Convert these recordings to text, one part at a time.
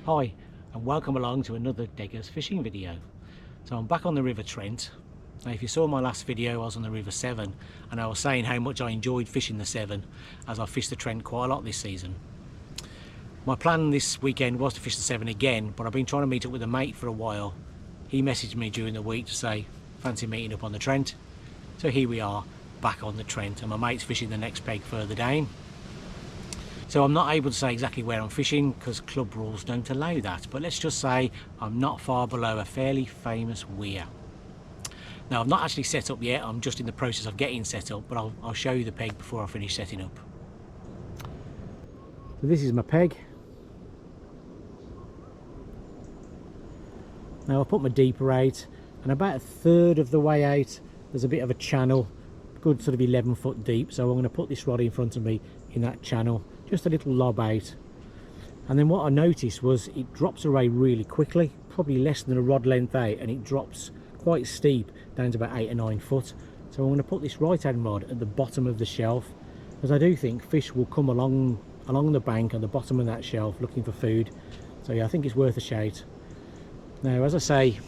Hi and welcome along to another Deggers fishing video. So I'm back on the River Trent. Now if you saw my last video I was on the River Severn and I was saying how much I enjoyed fishing the Severn as I fished the Trent quite a lot this season. My plan this weekend was to fish the Severn again, but I've been trying to meet up with a mate for a while. He messaged me during the week to say fancy meeting up on the Trent. So here we are back on the Trent and my mate's fishing the next peg further down. So I'm not able to say exactly where I'm fishing because club rules don't allow that, but let's just say I'm not far below a fairly famous weir. Now I've not actually set up yet, I'm just in the process of getting set up, but I'll show you the peg before I finish setting up. So this is my peg. Now I'll put my deeper out, and about a third of the way out there's a bit of a channel, good sort of 11 foot deep, so I'm going to put this rod in front of me in that channel, just a little lob out. And then what I noticed was it drops away really quickly, probably less than a rod length out, and it drops quite steep down to about 8 or 9 foot. So I'm going to put this right hand rod at the bottom of the shelf, because I do think fish will come along the bank on the bottom of that shelf looking for food. So yeah, I think it's worth a shout. Now as I say,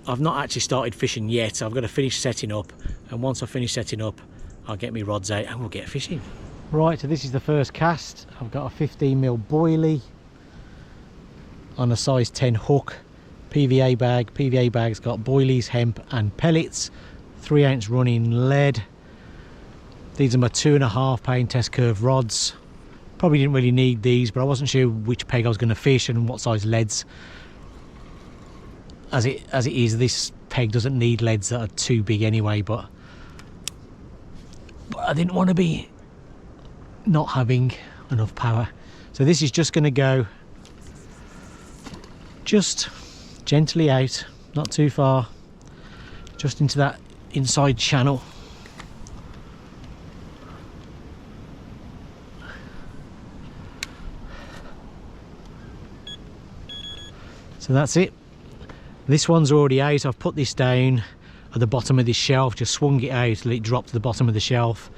I've not actually started fishing yet, so I've got to finish setting up, and once I finish setting up I'll get my rods out and we'll get fishing. Right, so this is the first cast. I've got a 15mm boilie on a size 10 hook, PVA bag. PVA bag's got boilies, hemp and pellets, 3-ounce running lead. These are my 2.5 pound test curve rods. Probably didn't really need these, but I wasn't sure which peg I was going to fish and what size leads. As it is, this peg doesn't need leads that are too big anyway, but I didn't want to be not having enough power. So this is just going to go just gently out, not too far, just into that inside channel. So that's it. This one's already out. I've put this down at the bottom of this shelf, just swung it out, let it drop to the bottom of the shelf.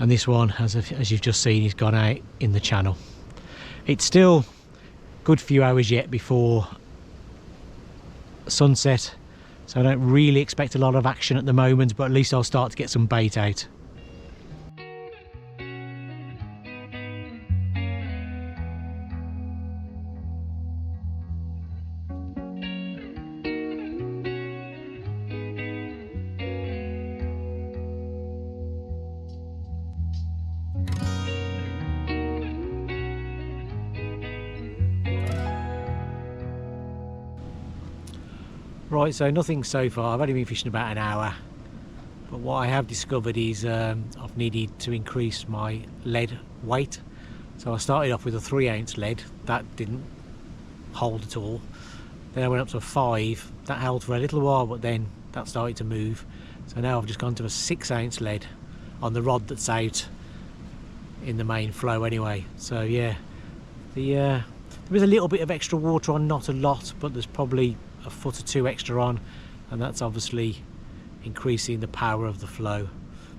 And this one, as you've just seen, is gone out in the channel. It's still a good few hours yet before sunset, so I don't really expect a lot of action at the moment, but at least I'll start to get some bait out. Right, so nothing so far. I've only been fishing about an hour, but what I have discovered is I've needed to increase my lead weight. So I started off with a 3-ounce lead, that didn't hold at all. Then I went up to a 5, that held for a little while, but then that started to move. So now I've just gone to a 6-ounce lead on the rod that's out in the main flow anyway. So yeah, there is a little bit of extra water on, not a lot, but there's probably a foot or 2 extra on, and that's obviously increasing the power of the flow.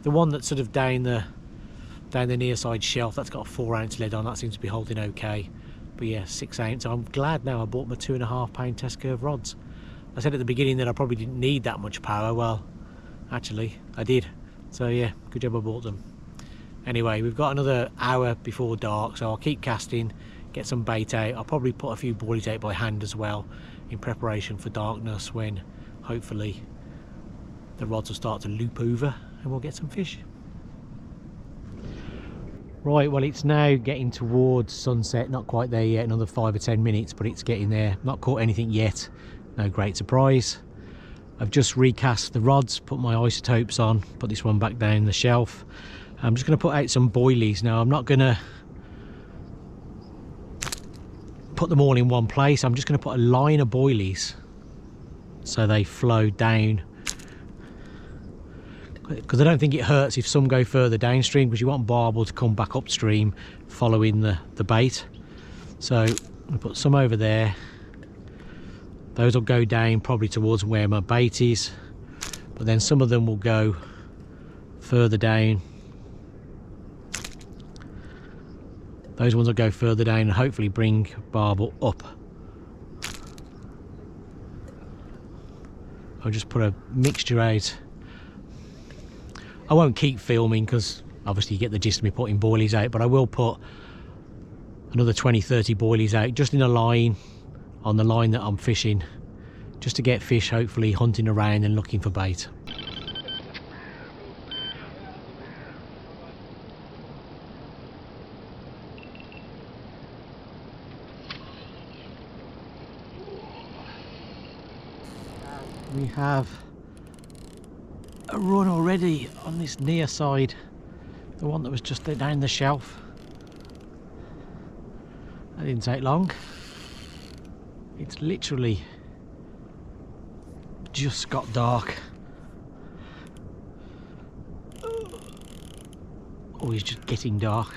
The one that's sort of down the near side shelf, that's got a 4-ounce lead on, that seems to be holding okay. But yeah, 6-ounce. I'm glad now I bought my 2.5 pound test curve rods. I said at the beginning that I probably didn't need that much power. Well, actually I did. So yeah, good job I bought them. Anyway, we've got another hour before dark, so I'll keep casting, get some bait out. I'll probably put a few boilies out by hand as well, in preparation for darkness, when hopefully the rods will start to loop over and we'll get some fish. Right, well it's now getting towards sunset, not quite there yet, another 5 or 10 minutes, but it's getting there. Not caught anything yet, no great surprise. I've just recast the rods, put my isotopes on, put this one back down the shelf. I'm just going to put out some boilies. Now I'm not going to put them all in one place. I'm just going to put a line of boilies so they flow down, because I don't think it hurts if some go further downstream, because you want barbel to come back upstream following the bait. So I'll put some over there. Those will go down probably towards where my bait is, but then some of them will go further down. Those ones will go further down and hopefully bring barbel up I'll just put a mixture out. I won't keep filming because obviously you get the gist of me putting boilies out, but I will put another 20-30 boilies out just in a line, on the line that I'm fishing, just to get fish hopefully hunting around and looking for bait. We have a run already on this near side, the one that was just there down the shelf. That didn't take long. It's literally just got dark. Oh, it's just getting dark.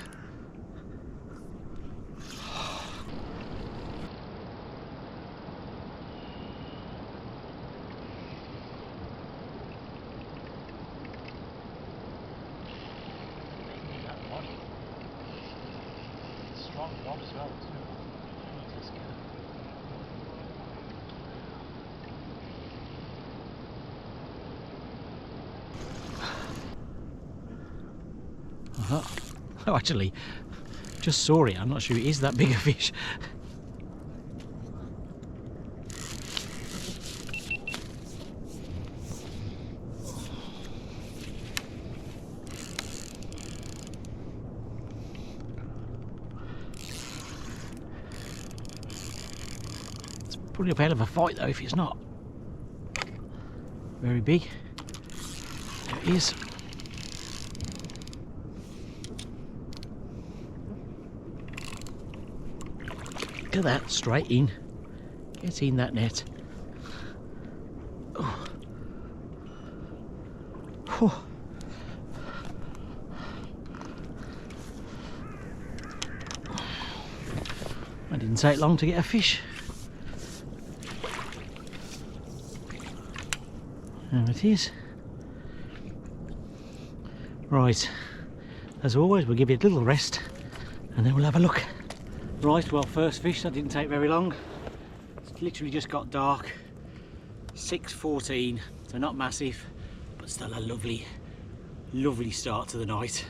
Oh, actually, just saw it. I'm not sure it is that big a fish. It's probably a hell of a fight though if it's not very big. There it is. Look at that, straight in. Get in that net. Oh. Oh. That didn't take long to get a fish. There it is. Right, as always we'll give it a little rest and then we'll have a look. Right, well, first fish, that didn't take very long. It's literally just got dark. 6:14, so not massive, but still a lovely, lovely start to the night.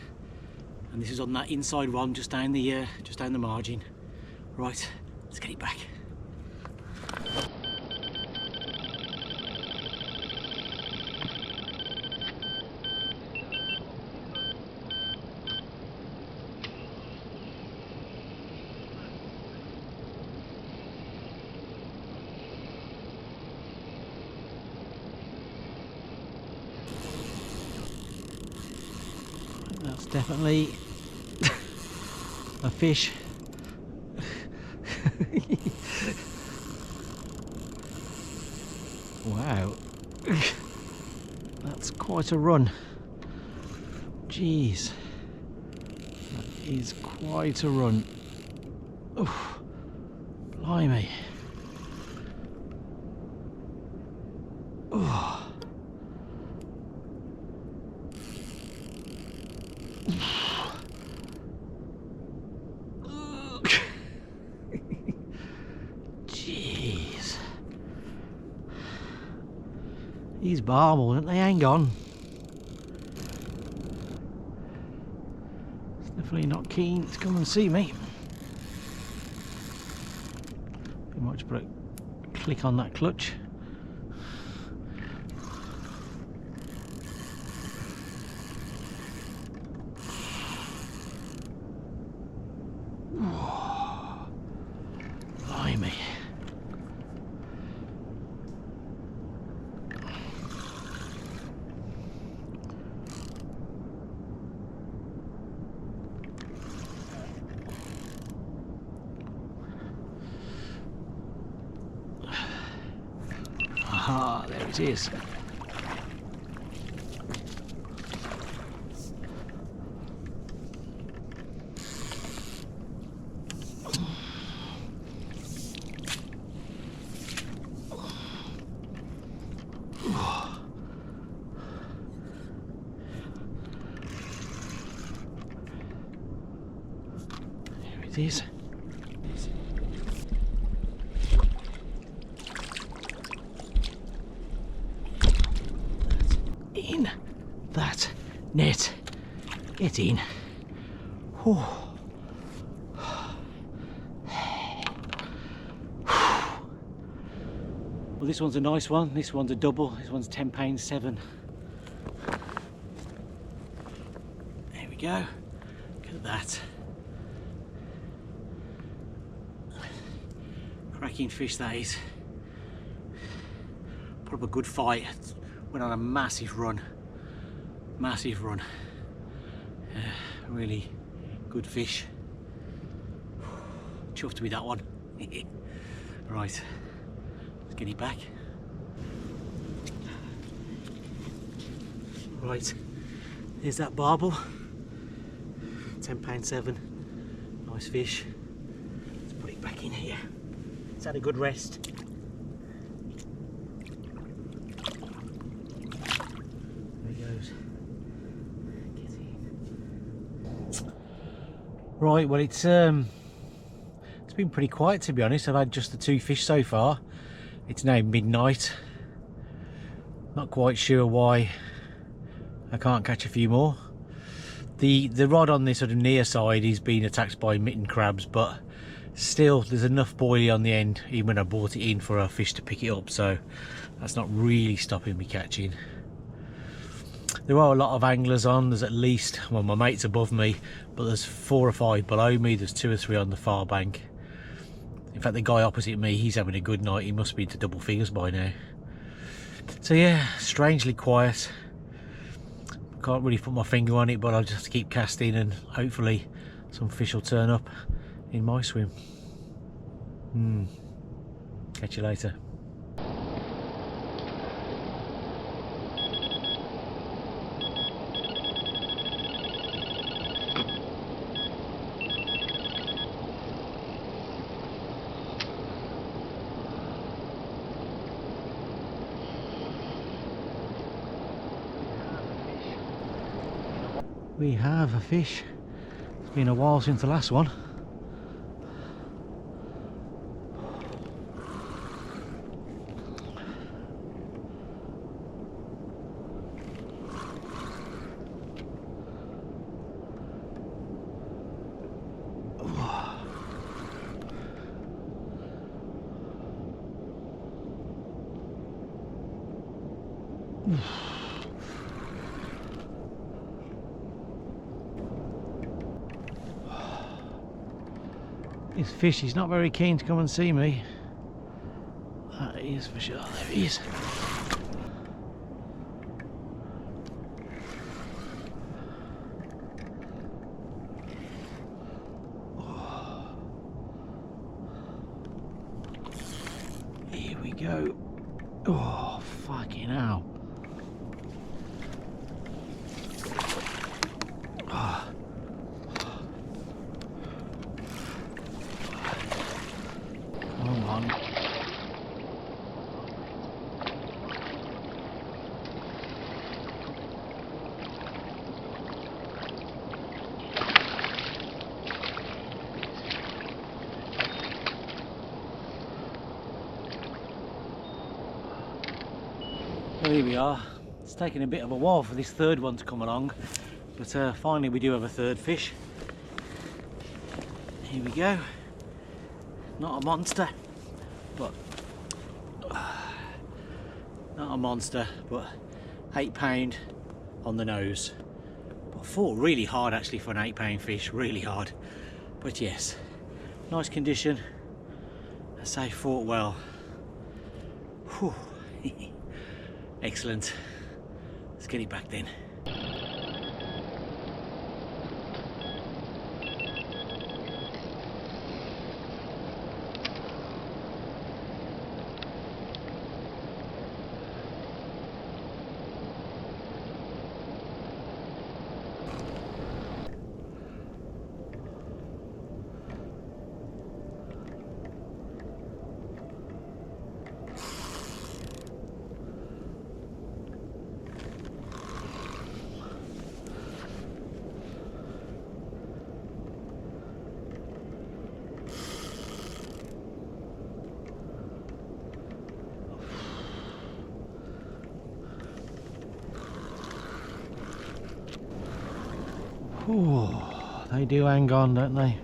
And this is on that inside one, just down the margin. Right, let's get it back. That's definitely a fish. Wow, that's quite a run. Jeez, that is quite a run. Oh, blimey. Oh. Jeez. These barbel, aren't they? Hang on. It's definitely not keen to come and see me. Pretty much put a click on that clutch. Blimey. Aha, there it is. Here it is. net. Get in. Whew. Well, this one's a nice one. This one's a double. This one's £10.7. There we go. Look at that. Cracking fish that is. Put up a good fight. Went on a massive run. Massive run. Really good fish. Chuffed with that one. Right, let's get it back. Right, there's that barbel. £10.7. Nice fish. Let's put it back in here. It's had a good rest. There he goes. Get in. Right, well it's been pretty quiet, to be honest. I've had just the 2 fish so far. It's now midnight. Not quite sure why I can't catch a few more. The rod on this sort of near side is being attacked by mitten crabs, but still there's enough boilie on the end even when I brought it in for a fish to pick it up, so that's not really stopping me catching. There are a lot of anglers on. There's at least, well, my mate's above me, but there's 4 or 5 below me. There's 2 or 3 on the far bank. In fact, the guy opposite me, he's having a good night. He must be into double figures by now. So yeah, strangely quiet. Can't really put my finger on it, but I'll just keep casting and hopefully some fish will turn up in my swim. Catch you later. We have a fish. It's been a while since the last one. This fish is not very keen to come and see me. That is for sure. There he is. Here we go. Oh, fucking hell. Come on. Well, here we are. It's taken a bit of a while for this third one to come along, but finally we do have a third fish. Here we go. Not a monster, but not a monster, but £8 on the nose. But fought really hard actually for an £8 fish, really hard. But yes, nice condition. I say fought well. Whew. Excellent. Let's get it back then. Oh, they do hang on, don't they?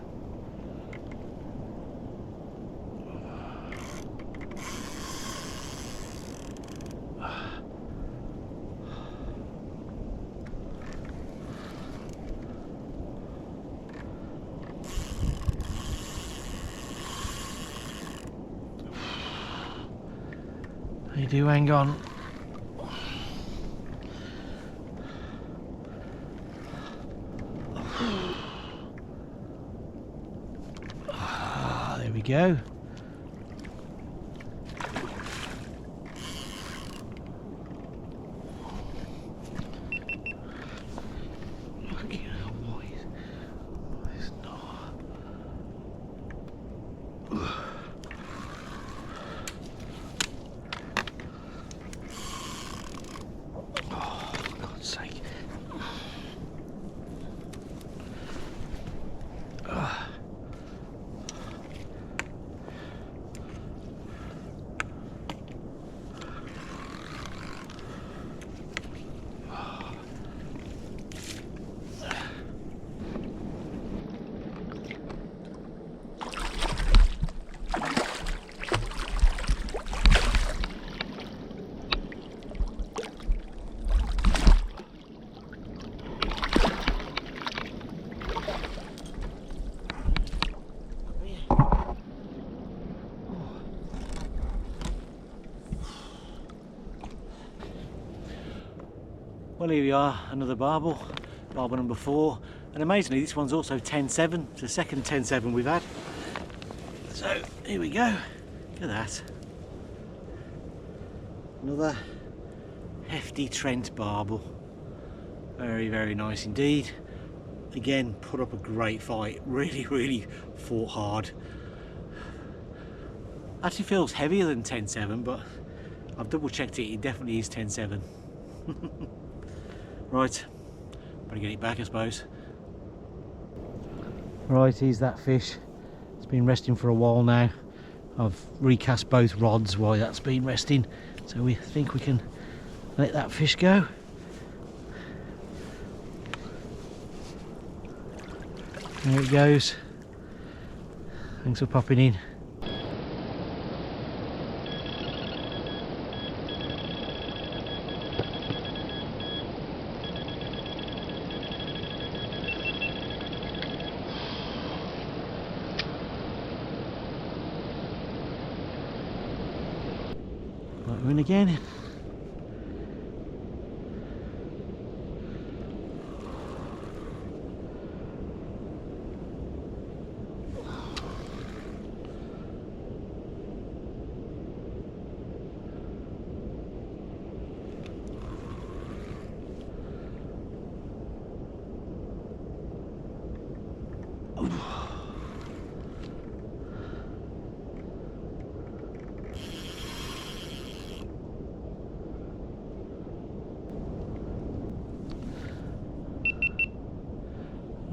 They do hang on. There we go. Well, here we are, another barbel number 4, and amazingly this one's also 10.7. It's the second 10.7 we've had. So here we go, look at that. Another hefty Trent barbel. Very, very nice indeed. Again, put up a great fight, really fought hard. Actually feels heavier than 10.7, but I've double checked it, it definitely is 10.7. Right, better get it back, I suppose. Right, here's that fish. It's been resting for a while now. I've recast both rods while that's been resting, so we think we can let that fish go. There it goes. Thanks for popping in. Right, we're in again.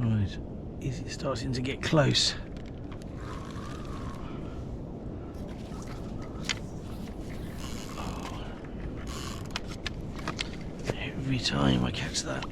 Right, is it starting to get close? Oh. Every time I catch that.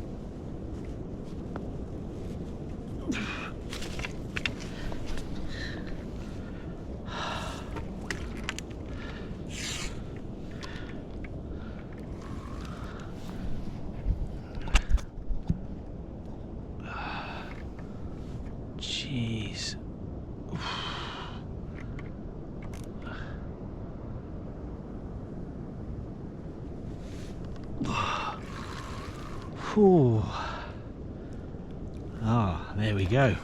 Jeez. Whew. Ah, there we go.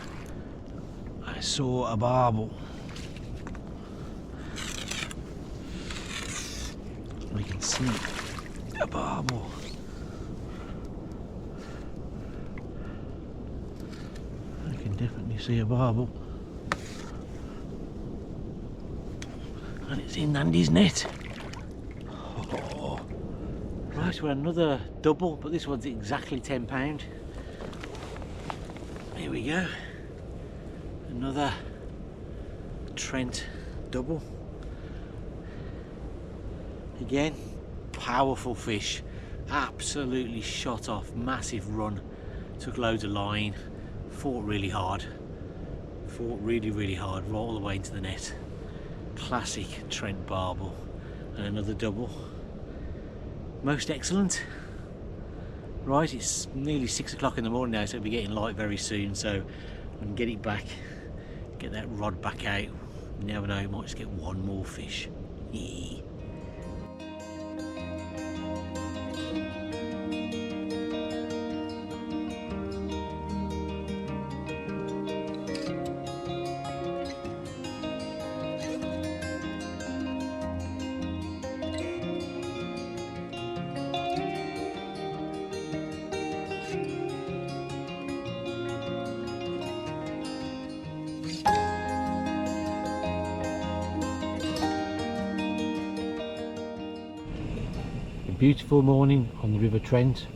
I saw a barbel. We can see a barbel. I can definitely see a barbel. And it's in Andy's net. Oh. Right, we're another double, but this one's exactly £10. Here we go. Another Trent double. Again, powerful fish. Absolutely shot off, massive run. took loads of line, fought really hard, fought really hard right all the way into the net. Classic Trent barbel, and another double. Most excellent. Right, it's nearly 6 o'clock in the morning now, so it'll be getting light very soon, so I can get it back, get that rod back out. You never know, you might just get one more fish. Yeah. Beautiful morning on the River Trent.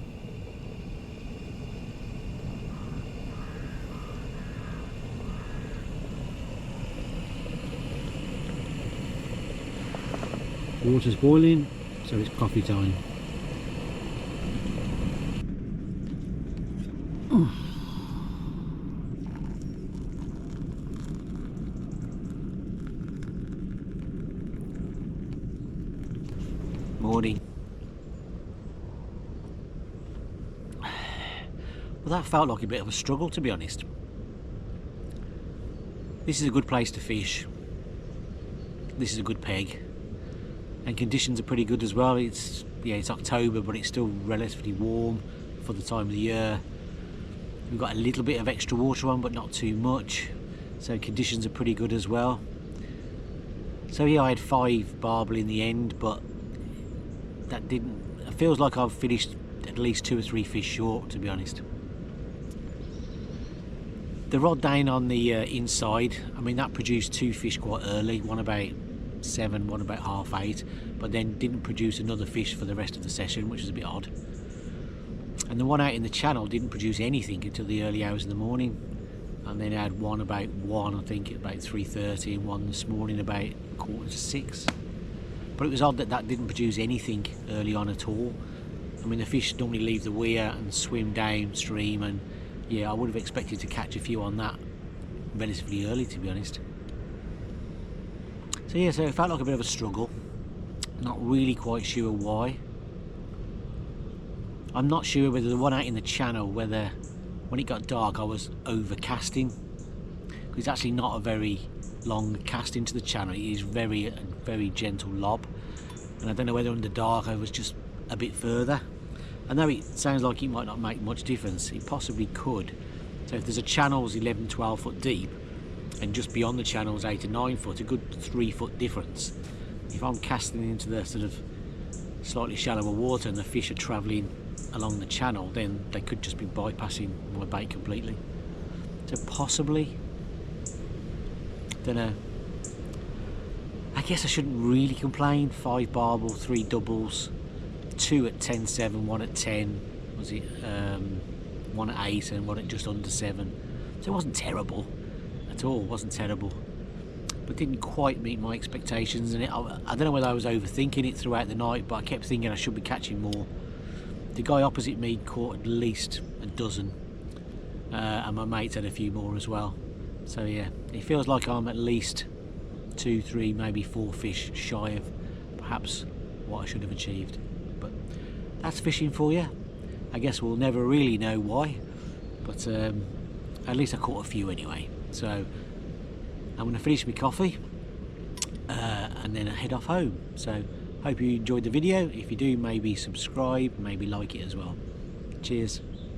Water's boiling, so it's coffee time. Morning. Well, that felt like a bit of a struggle, to be honest. This is a good place to fish. This is a good peg, and conditions are pretty good as well. It's October, but it's still relatively warm for the time of the year. We've got a little bit of extra water on, but not too much, so conditions are pretty good as well. So yeah, I had 5 barbel in the end, but that didn't. It feels like I've finished at least 2 or 3 fish short, to be honest. The rod down on the inside, I mean, that produced 2 fish quite early, one about 7, one about 7:30, but then didn't produce another fish for the rest of the session, which was a bit odd. And the one out in the channel didn't produce anything until the early hours in the morning, and then I had one about 1, I think, about 3:30, and one this morning about 5:45. But it was odd that that didn't produce anything early on at all. I mean, the fish normally leave the weir and swim downstream, and yeah, I would have expected to catch a few on that relatively early, to be honest. So yeah, so it felt like a bit of a struggle. Not really quite sure why. I'm not sure whether the one out in the channel, whether when it got dark I was overcasting, because it's actually not a very long cast into the channel. It is a very gentle lob, and I don't know whether in the dark I was just a bit further. I know it sounds like it might not make much difference. It possibly could. So if there's a channel's 11-12 foot deep, and just beyond the channel's 8 or 9 foot, a good 3 foot difference. If I'm casting into the sort of slightly shallower water and the fish are travelling along the channel, then they could just be bypassing my bait completely. So possibly, don't know. I guess I shouldn't really complain. 5 barbel, 3 doubles, 2 at 10.7, 1 at 10, was it 1 at 8 and 1 at just under 7. So it wasn't terrible at all, wasn't terrible, but didn't quite meet my expectations. And I don't know whether I was overthinking it throughout the night, but I kept thinking I should be catching more. The guy opposite me caught at least a dozen, and my mates had a few more as well. So yeah, it feels like I'm at least 2, 3, maybe 4 fish shy of perhaps what I should have achieved. But that's fishing for you. I guess we'll never really know why, but at least I caught a few anyway. So I'm going to finish my coffee and then head off home. So hope you enjoyed the video. If you do, maybe subscribe, maybe like it as well. Cheers.